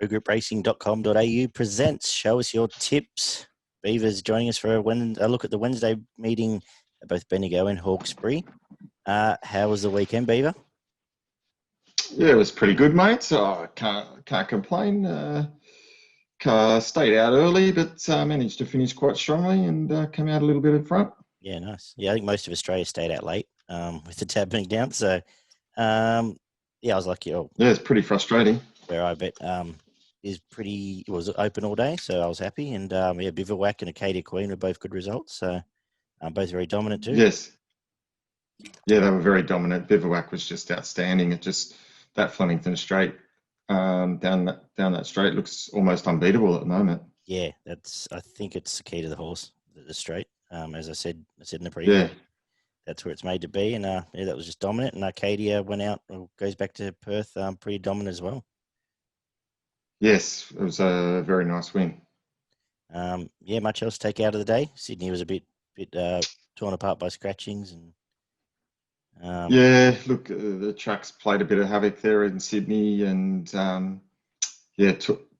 AutoGroupRacing.com.au presents Show Us Your Tips. Beaver's joining us for a look at the Wednesday meeting at both Bendigo and Hawkesbury. How was the weekend, Beaver? Yeah, it was pretty good, mate. So I can't complain. Stayed out early, but managed to finish quite strongly and come out a little bit in front. Yeah, nice. Yeah, I think most of Australia stayed out late with the tab being down. So, yeah, I was lucky. Yeah, it's pretty frustrating. Where I bet it was open all day, so I was happy. And yeah, Bivouac and Acadia Queen were both good results. So, both very dominant too. Yes. Yeah, they were very dominant. Bivouac was just outstanding. It just that Flemington Straight down that straight looks almost unbeatable at the moment. Yeah, I think it's the key to the horse, the straight. As I said in the preview. Yeah. That's where it's made to be, and yeah, that was just dominant. And Arcadia went out, goes back to Perth, pretty dominant as well. Yes, it was a very nice win. Yeah, much else to take out of the day. Sydney was a bit torn apart by scratchings, and yeah, look, the tracks played a bit of havoc there in Sydney, and yeah,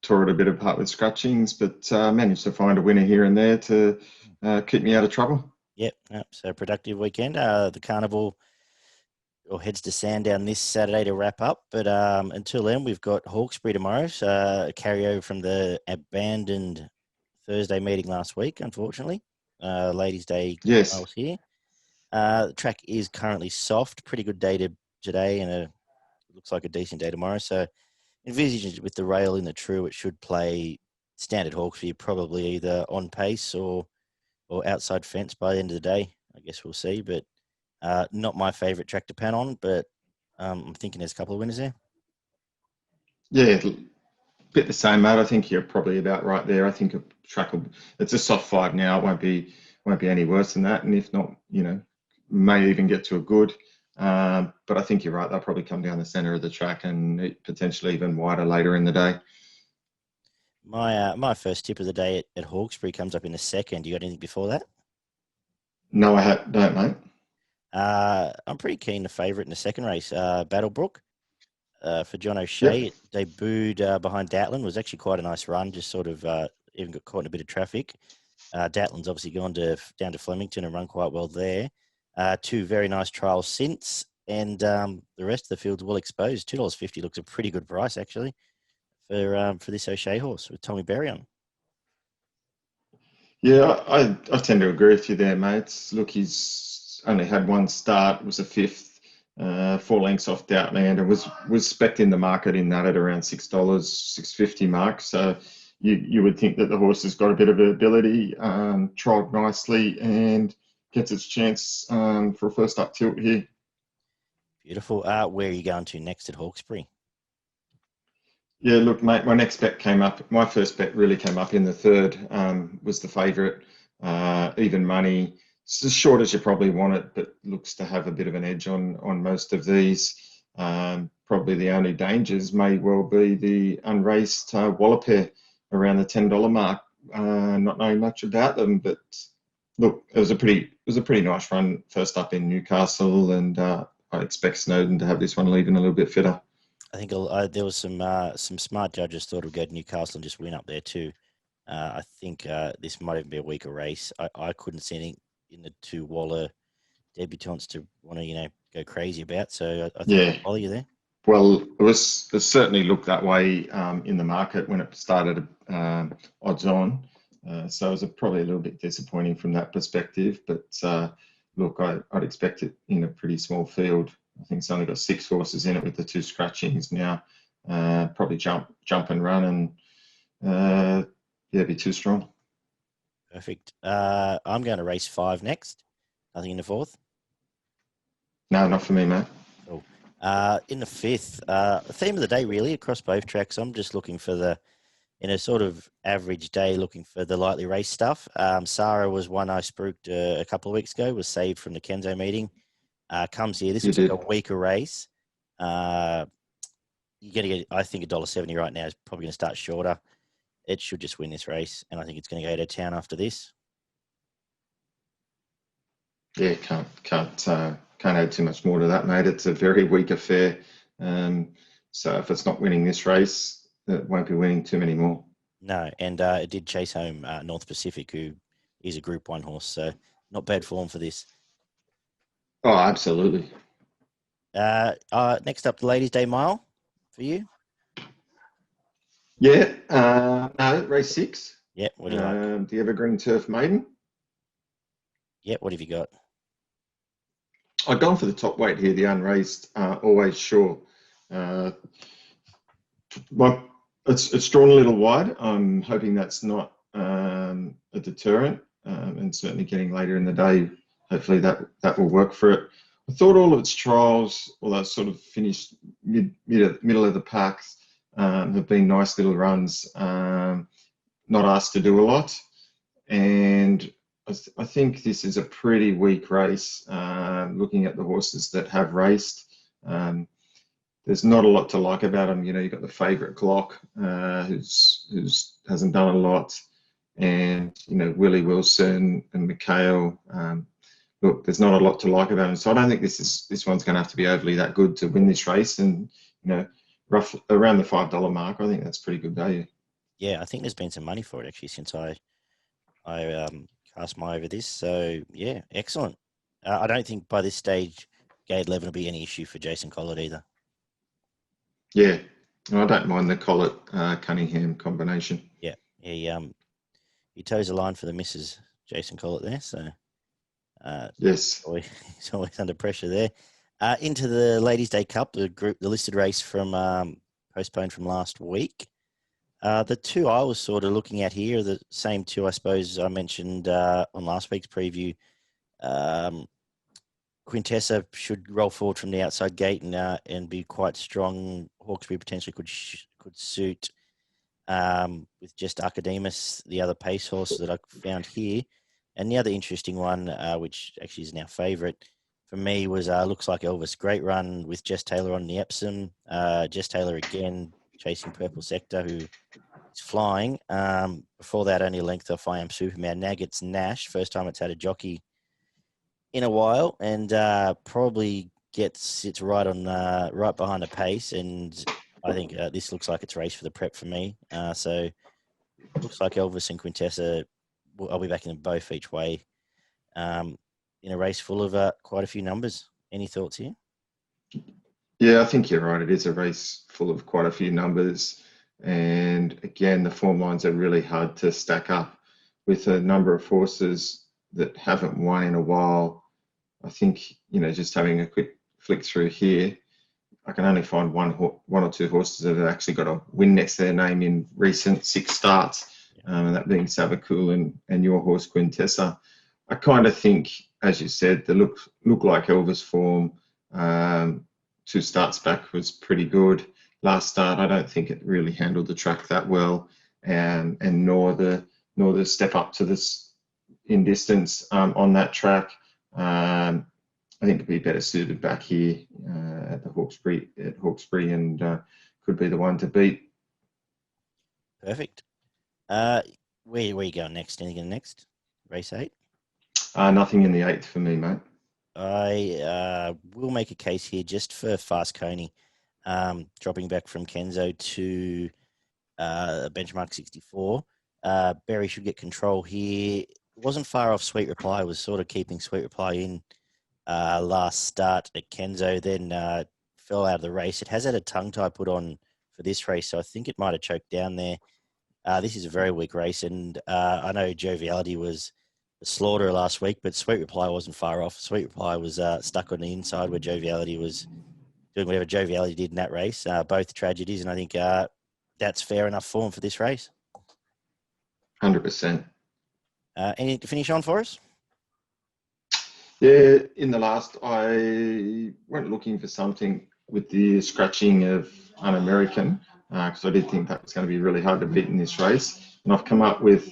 tore it a bit apart with scratchings, but managed to find a winner here and there to keep me out of trouble. Yep. So productive weekend. The carnival heads to Sandown this Saturday to wrap up. But until then, we've got Hawkesbury tomorrow. So a carryover from the abandoned Thursday meeting last week, unfortunately. Ladies' Day. Yes. I was here. The track is currently soft. Pretty good day today, and it looks like a decent day tomorrow. So envisage with the rail in the true, it should play standard Hawkesbury, probably either on pace or outside fence by the end of the day. I guess we'll see, but not my favourite track to pan on, but I'm thinking there's a couple of winners there. Yeah, a bit the same, mate. I think you're probably about right there. I think a track it's a soft 5 now. It won't be any worse than that, and if not, may even get to a good. But I think you're right. They'll probably come down the centre of the track and potentially even wider later in the day. My first tip of the day at Hawkesbury comes up in a second. You got anything before that? No, I don't, mate. I'm pretty keen to favourite in the second race, Battlebrook, for John O'Shea. Yep. It debuted behind Datland. Was actually quite a nice run, just sort of even got caught in a bit of traffic. Datland's obviously gone down to Flemington and run quite well there. 2 very nice trials since, and the rest of the field's well exposed. $2.50 looks a pretty good price, actually, for this O'Shea horse with Tommy Berry on. Yeah, I tend to agree with you there, mates. Look, he's only had one start, was a 5th, 4 lengths off Doubtland, and was spec'd in the market in that at around $6, $6.50 mark. So you would think that the horse has got a bit of ability, trialled nicely, and gets its chance for a first up tilt here. Beautiful. Where are you going to next at Hawkesbury? Yeah, look, mate, my next bet came up. My first bet really came up in the 3rd, was the favourite, even money. It's as short as you probably want it, but looks to have a bit of an edge on most of these. Probably the only dangers may well be the unraced Wallopere around the $10 mark. Not knowing much about them, but look, it was a pretty nice run first up in Newcastle, and I expect Snowden to have this one leaving a little bit fitter. I think there was some smart judges thought it would go to Newcastle and just win up there too. I think this might even be a weaker race. I couldn't see anything in the 2 Waller debutants to want to go crazy about. So I think I'll follow you there. Well, it certainly looked that way in the market when it started odds on. So it was probably a little bit disappointing from that perspective. But look, I'd expect it in a pretty small field. I think it's only got 6 horses in it with the 2 scratchings now. Probably jump and run, and be too strong. Perfect. I'm going to race 5 next. Nothing in the 4th? No, not for me, mate. Cool. In the 5th, theme of the day really across both tracks. I'm just looking for in a sort of average day, looking for the lightly raced stuff. Sahra was one I spruiked a couple of weeks ago, was saved from the Kenzo meeting. Comes here. This was like a weaker race. You're going to get, I think, $1.70 right now is probably going to start shorter. It should just win this race, and I think it's going to go to town after this. Yeah, can't add too much more to that, mate. It's a very weak affair. So if it's not winning this race, that won't be winning too many more. No, and it did chase home North Pacific, who is a Group 1 horse, so not bad form for this. Oh, absolutely. Next up, the Ladies' Day Mile for you. Yeah, no, race 6. Yeah, what do you like? The Evergreen Turf Maiden. Yeah, what have you got? I've gone for the top weight here, the unraced, Always Sure. It's drawn a little wide. I'm hoping that's not a deterrent, and certainly getting later in the day, hopefully that will work for it. I thought all of its trials, although it's sort of finished middle of the packs, have been nice little runs, not asked to do a lot. And I think this is a pretty weak race, looking at the horses that have raced. There's not a lot to like about them. You know, you've got the favourite Glock, who's hasn't done a lot, and you know Willie Wilson and McHale. Look, there's not a lot to like about him. So I don't think this one's going to have to be overly that good to win this race. And you know, roughly around the $5 mark, I think that's pretty good value. Yeah, I think there's been some money for it actually since I cast my eye over this. So yeah, excellent. I don't think by this stage Gate 11 will be any issue for Jason Collett either. Yeah, I don't mind the Collett Cunningham combination. Yeah, he toes the line for the misses, Jason Collett there. So yes, he's always under pressure there. Into the Ladies' Day Cup, the listed race from postponed from last week. The two I was sort of looking at here are the same two, I suppose, I mentioned on last week's preview. Quintessa should roll forward from the outside gate and be quite strong. Hawkesbury potentially could suit with just Archidemus, the other pace horse that I found here. And the other interesting one, which actually is now favourite for me, was Looks Like Elvis. Great run with Jess Taylor on the Epsom. Jess Taylor again chasing Purple Sector, who is flying. Before that, only a length off I Am Superman. Now gets Nash. First time it's had a jockey in a while, and probably sits right on right behind the pace. And I think this looks like it's race for the prep for me. So Looks Like Elvis and Quintessa, I'll be backing them both each way in a race full of quite a few numbers. Any thoughts here? Yeah, I think you're right. It is a race full of quite a few numbers. And again, the form lines are really hard to stack up with a number of horses that haven't won in a while. I think, you know, just having a quick flick through here, I can only find one or two horses that have actually got a win next to their name in recent 6 starts, and that being Savakul and your horse Quintessa. I kind of think, as you said, the look like Elvis form 2 starts back was pretty good. Last start, I don't think it really handled the track that well, and nor the step up to this in distance on that track. I think it'd be better suited back here at Hawkesbury, and could be the one to beat. Perfect. Where are you going next? Anything next? Race 8? Nothing in the 8th for me, mate. I will make a case here just for Fast Coney, dropping back from Kenzo to benchmark 64. Berry should get control here. It wasn't far off Sweet Reply. Was sort of keeping Sweet Reply in last start at Kenzo, then fell out of the race. It has had a tongue tie put on for this race, so I think it might have choked down there. This is a very weak race, and I know Joviality was a slaughter last week, but Sweet Reply wasn't far off. Sweet Reply was stuck on the inside where Joviality was doing whatever Joviality did in that race. Both tragedies, and I think that's fair enough form for this race. 100%. Anything to finish on for us? Yeah, in the last, I went looking for something with the scratching of Un-American, because I did think that was going to be really hard to beat in this race. And I've come up with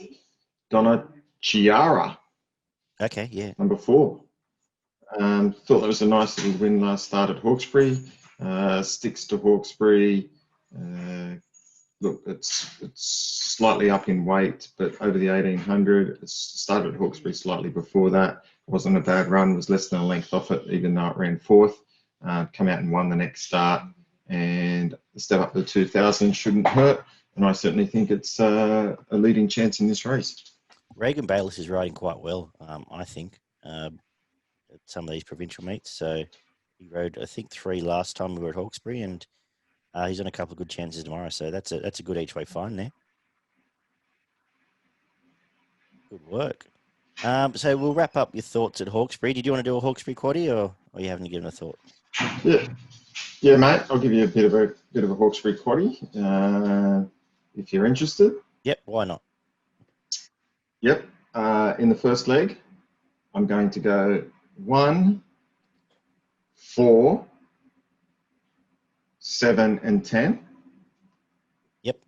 DONNACHIARA. Okay, yeah. Number 4. Thought that was a nice little win last start at Hawkesbury. Sticks to Hawkesbury. Look, it's slightly up in weight, but over the 1800. It started at Hawkesbury slightly before that. It wasn't a bad run. Was less than a length off it, even though it ran 4th. Come out and won the next start. And the step up to the 2000 shouldn't hurt, and I certainly think it's a leading chance in this race. Regan Bayliss is riding quite well, I think, at some of these provincial meets. So he rode, I think, 3 last time we were at Hawkesbury, and he's on a couple of good chances tomorrow. So that's a good each way find there. Good work. So we'll wrap up your thoughts at Hawkesbury. Did you want to do a Hawkesbury quaddie, or you haven't given a thought? Yeah, mate. I'll give you a bit of a Hawkesbury quaddie if you're interested. Yep. Why not? Yep. In the first leg, I'm going to go 1, 4, 7, and 10. Yep.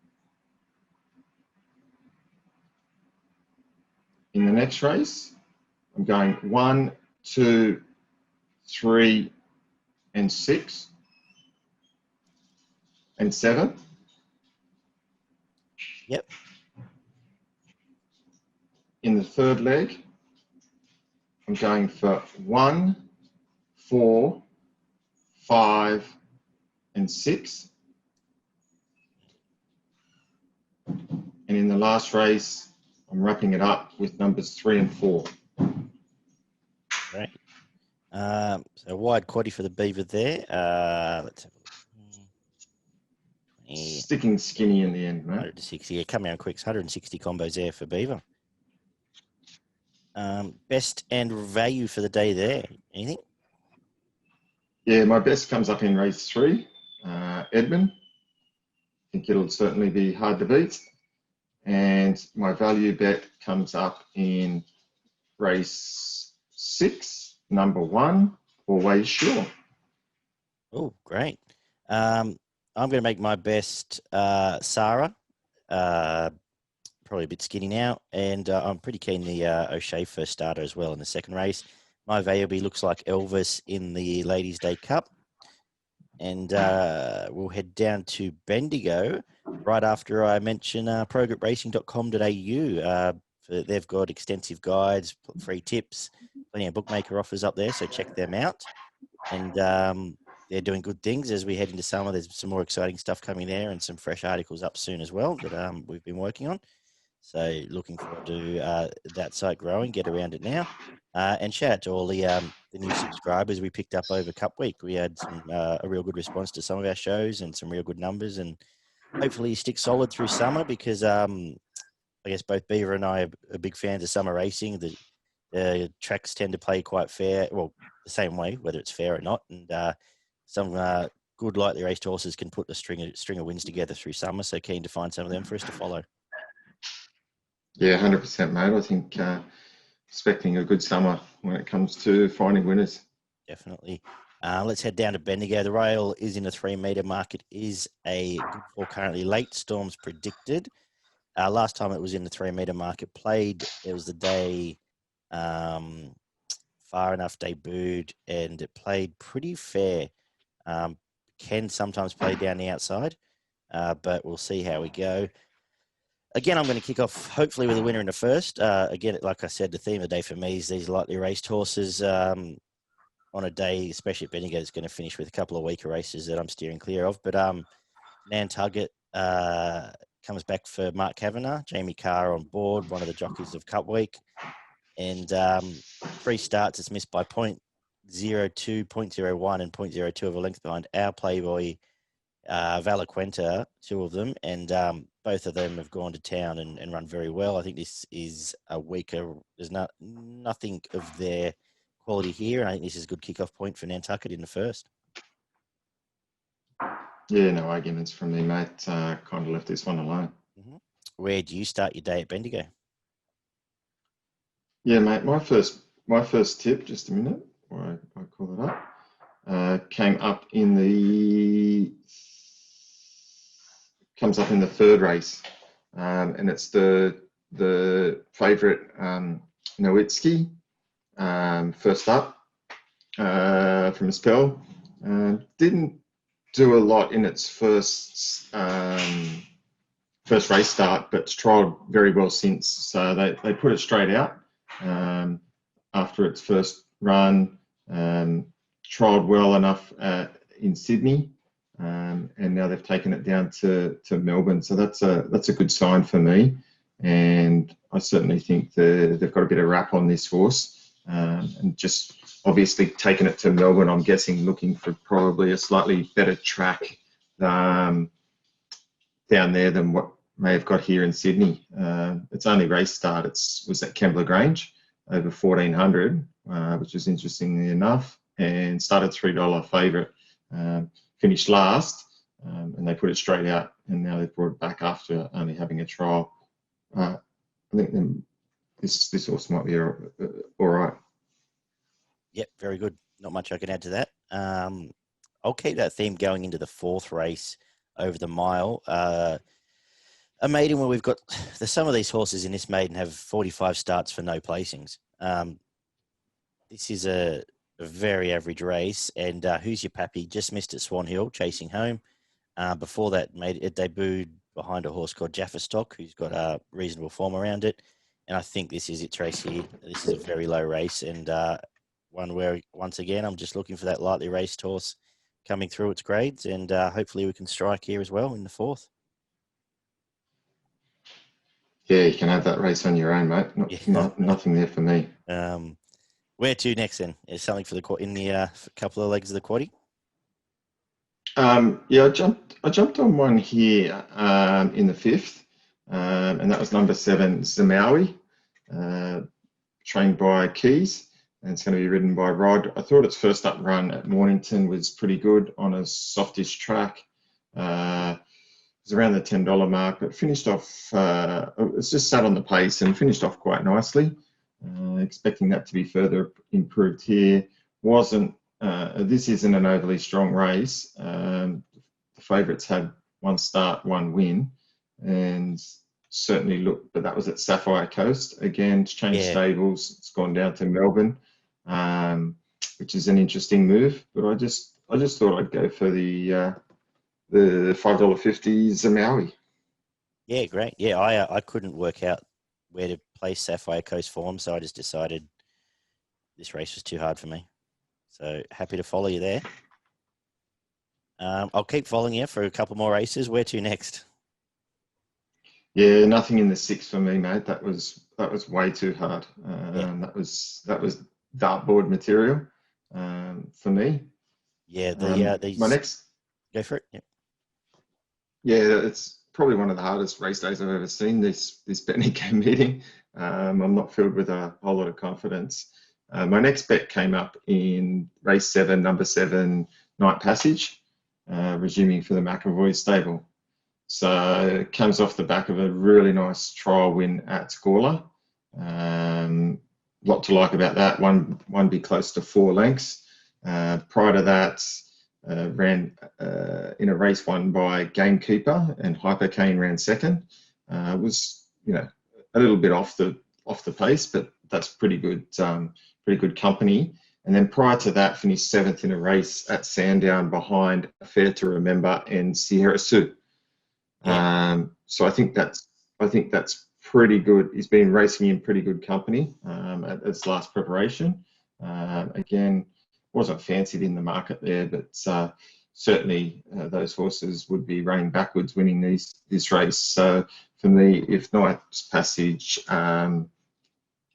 In the next race, I'm going 1, 2, 3, and 6, and 7. Yep. In the third leg, I'm going for 1, 4, 5, and 6. And in the last race, I'm wrapping it up with numbers 3 and 4. Great. So wide quaddie for the Beaver there. Let's have a look. Sticking skinny in the end, mate. 160. Yeah, come around quick. 160 combos there for Beaver. Best and value for the day there. Anything? Yeah, my best comes up in race 3, Edmond. I think it'll certainly be hard to beat. And my value bet comes up in race 6, number 1, Always Sure. Oh, great. I'm going to make my best Sahra. Probably a bit skinny now. And I'm pretty keen the O'Shea first starter as well in the second race. My value looks like ELVIS in the Ladies' Day Cup. And we'll head down to Bendigo right after I mention progrepracing.com.au. They've got extensive guides, free tips, plenty of bookmaker offers up there, so check them out. And they're doing good things as we head into summer. There's some more exciting stuff coming there and some fresh articles up soon as well that we've been working on. So looking forward to that site growing, get around it now. And shout out to all the new subscribers we picked up over Cup Week. We had a real good response to some of our shows and some real good numbers, and hopefully you stick solid through summer because I guess both Beaver and I are big fans of summer racing. The tracks tend to play quite fair, well, the same way, whether it's fair or not. And some good lightly raced horses can put the string of wins together through summer. So keen to find some of them for us to follow. Yeah, 100%, mate. I think expecting a good summer when it comes to finding winners. Definitely. Let's head down to Bendigo. The rail is in the 3 metre market. Is a good for currently. Late storms predicted. Last time it was in the 3 metre market played, it was the day Far Enough debuted, and it played pretty fair. Can sometimes play down the outside, but we'll see how we go. Again, I'm going to kick off hopefully with a winner in the first. Again, like I said, the theme of the day for me is these lightly raced horses on a day, especially at Bendigo, is going to finish with a couple of weaker races that I'm steering clear of. But Nantucket comes back for Mark Kavanagh, Jamie Carr on board, one of the jockeys of Cup Week. And 3 starts, it's missed by 0.02, 0.01 and 0.02 of a length behind our Playboy, Valaquenta, 2 of them. And both of them have gone to town and run very well. I think this is a weaker, there's nothing of their quality here. And I think this is a good kickoff point for Nantucket in the first. Yeah, no arguments from me, mate. Kind of left this one alone. Mm-hmm. Where do you start your day at Bendigo? Yeah, mate. My first tip, just a minute, or I call it up, came up in the 3rd race, and it's the favourite Nowitski, first up from a spell. Didn't do a lot in its first race start, but it's trialled very well since. So they put it straight out after its first run. Trialled well enough in Sydney. and now they've taken it down to Melbourne. So that's a good sign for me, and I certainly think they've got a bit of rap on this horse, and just obviously taking it to Melbourne. I'm guessing looking for probably a slightly better track down there than what may have got here in Sydney. It's only race start. Was at Kembla Grange over 1400, which was interestingly enough, and started $3 favourite. Finished last, and they put it straight out, and now they've brought it back after only having a trial. I think this horse might be all right. Yep, very good. Not much I can add to that. I'll keep that theme going into the fourth race over the mile. A maiden where we've got some of these horses in this maiden have 45 starts for no placings. This is a very average race, and Who's Your Pappy just missed at Swan Hill chasing home. Before that, it debuted behind a horse called Jaffa Stock, who's got a reasonable form around it, and I think this is its race here. This is a very low race, and one where, once again, I'm just looking for that lightly raced horse coming through its grades, and hopefully we can strike here as well in the fourth. Yeah, you can have that race on your own, mate. Nothing there for me. Where to next then? Is something for the couple of legs of the quaddie? Yeah, I jumped on one here in the fifth, and that was number 7, ZIMOWY, trained by Keys, and it's going to be ridden by Rod. I thought its first up run at Mornington was pretty good on a softish track. It was around the $10 mark, but finished off, it's just sat on the pace and finished off quite nicely. Expecting that to be further improved here. This isn't an overly strong race. The favourites had one start, one win, and certainly looked, but that was at Sapphire Coast. Again, it's changed stables. It's gone down to Melbourne, which is an interesting move. But I just thought I'd go for the $5.50 ZIMOWY. Yeah, great. Yeah, I couldn't work out where to place Sapphire Coast form, so I just decided this race was too hard for me. So happy to follow you there. I'll keep following you for a couple more races. Where to next? Yeah, nothing in the 6 for me, mate. That was way too hard. That was dartboard material for me. Yeah, my next. Go for it. Yeah. Yeah, it's probably one of the hardest race days I've ever seen. This Bendigo meeting. I'm not filled with a whole lot of confidence. My next bet came up in race 7, number 7, Night Passage, resuming for the McAvoy stable. So it comes off the back of a really nice trial win at Gawler. Lot to like about that. One be close to 4 lengths. Prior to that, ran in a race won by Gamekeeper, and Hypercane ran second. Was a little bit off the pace, but that's pretty good company. And then prior to that, finished 7th in a race at Sandown behind Fair to Remember and Sierra Sue. So I think that's pretty good. He's been racing in pretty good company at its last preparation. Again, wasn't fancied in the market there, but certainly those horses would be running backwards winning this race. So for me, if Night's Passage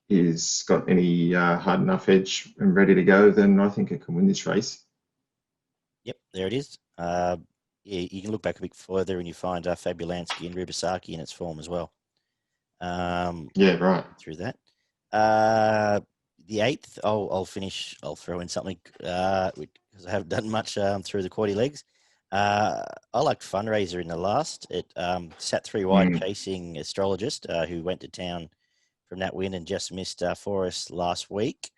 is got any hard enough edge and ready to go, then I think it can win this race. Yep, there it is. Yeah, you can look back a bit further and you find Fabulansky and Rubisaki in its form as well. Yeah, right. Through that. The 8th, I'll throw in something because I haven't done much through the quaddie legs. I liked Fundraiser in the last. It sat 3 wide chasing Astrologist, who went to town from that win and just missed for us last week.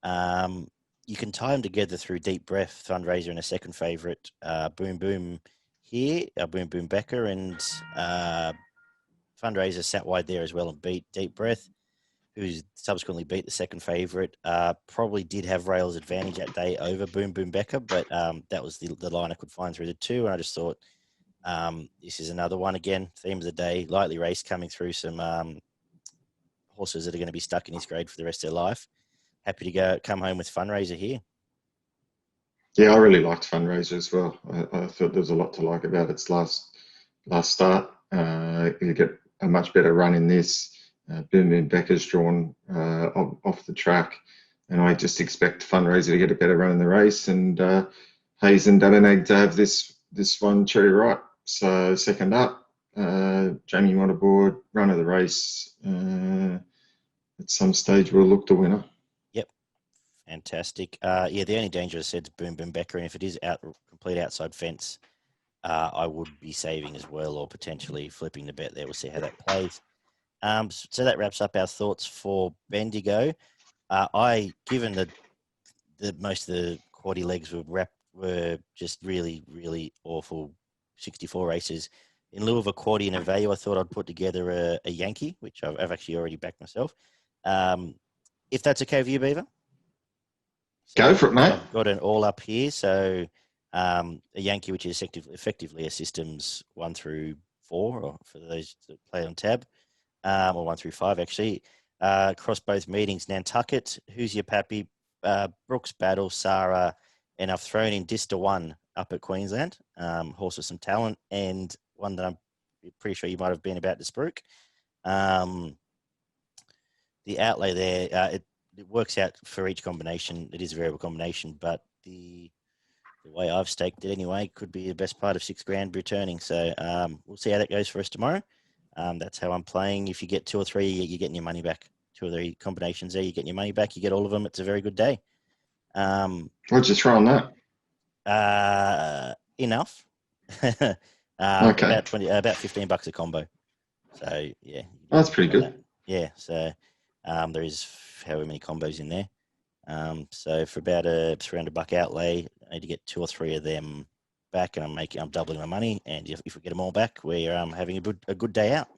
You can tie them together through Deep Breath, Fundraiser, and a second favourite, Boom Boom here, Boom Boom Becker, and Fundraiser sat wide there as well and beat Deep Breath, who subsequently beat the second favourite. Probably did have rails advantage that day over Boom Boom Becker, but that was the line I could find through the 2, and I just thought this is another one again, theme of the day, lightly raced, coming through some horses that are going to be stuck in this grade for the rest of their life. Happy to come home with Fundraiser here. Yeah, I really liked Fundraiser as well. I thought there was a lot to like about its last start. You get a much better run in this. Boom and Becker's drawn off the track, and I just expect Fundraiser to get a better run in the race, and Hayes and Dabenag to have this one cherry right. So second up, Jamie on aboard, run of the race. At some stage, we'll look to winner. Yep, fantastic. Yeah, the only danger, I said, is Boom Boom Becker, and if it is complete outside fence, I would be saving as well, or potentially flipping the bet there. We'll see how that plays. So that wraps up our thoughts for Bendigo. Given that most of the quaddy legs were just really, really awful 64 races, in lieu of a quaddy and a value, I thought I'd put together a Yankee, which I've actually already backed myself. If that's okay with you, Beaver? So Go for it, mate. I've got an all up here. So a Yankee, which is effectively a systems 1 through 4, or for those that play on tab, or 1 through 5 actually. Across both meetings, Nantucket, Who's Your Pappy, Brooks Battle, Sahra, and I've thrown in Dista 1 up at Queensland. Horse with some talent, and one that I'm pretty sure you might have been about to spruik. The outlay there, it works out for each combination. It is a variable combination, but the way I've staked it anyway could be the best part of $6,000 returning. So we'll see how that goes for us tomorrow. That's how I'm playing. If you get 2 or 3, you're getting your money back. 2 or 3 combinations there, you're getting your money back. You get all of them. It's a very good day. What'd you throw on that? Enough. Okay. About $15 a combo. So yeah, that's pretty good. Yeah. So there is however many combos in there. So for about $300 outlay, I need to get 2 or 3 of them back, and I'm doubling my money. And if we get them all back, we're having a good day out.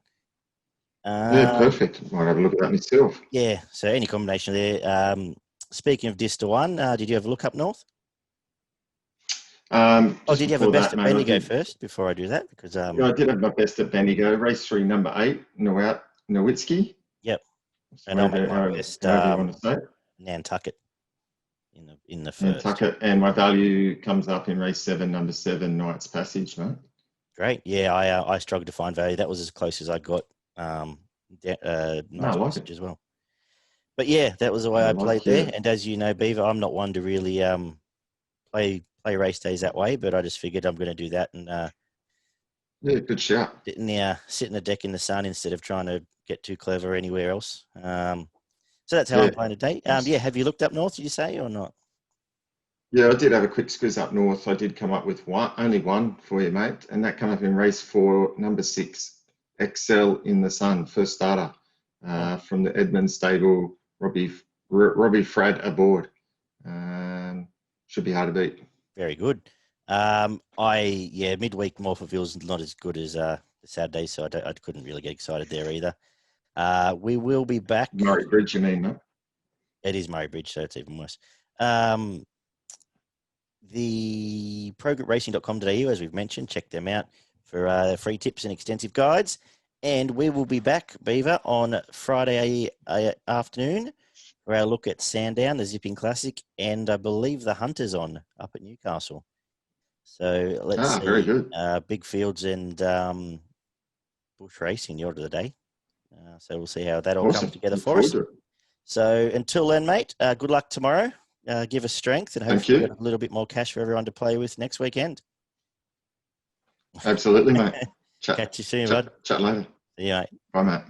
Yeah, perfect. Might have a look at that myself. Yeah. So any combination there. Speaking of Dista 1, did you have a look up north? Did you have a best at Bendigo first before I do that? Because yeah, I did have my best at Bendigo. Race 3, number 8, Nowitski. Yep. And I'll make my best however you want to say. Nantucket in the first. Nantucket, and my value comes up in race 7, number 7, Knight's Passage, mate. Great. Yeah, I struggled to find value. That was as close as I got. Knight's Passage as well. But yeah, that was the way I played there. And as you know, Beaver, I'm not one to really play race days that way, but I just figured I'm going to do that and yeah, good shout. Sit in the deck in the sun instead of trying to get too clever anywhere else. So that's how I'm playing today. Yeah, have you looked up north, did you say, or not? Yeah, I did have a quick squiz up north. I did come up with only one for you, mate, and that came up in race 4, number 6, Excel in the Sun, first starter from the Edmond stable, Robbie Frad aboard. Should be hard to beat. Very good. Midweek Morphettville's not as good as Saturday, so I couldn't really get excited there either. We will be back. Murray Bridge, you mean, no? It is Murray Bridge, so it's even worse. The progretracing.com.au, as we've mentioned, check them out for free tips and extensive guides. And we will be back, Beaver, on Friday afternoon for our look at Sandown, the Zipping Classic, and I believe the Hunter's on up at Newcastle. So let's see. Very good. Big fields and bush racing, the order of the day. So we'll see how that all comes together for us. So until then, mate, good luck tomorrow. Give us strength, and hopefully get a little bit more cash for everyone to play with next weekend. Absolutely, mate. Catch you soon, bud. Chat later. See you, mate. Bye, mate.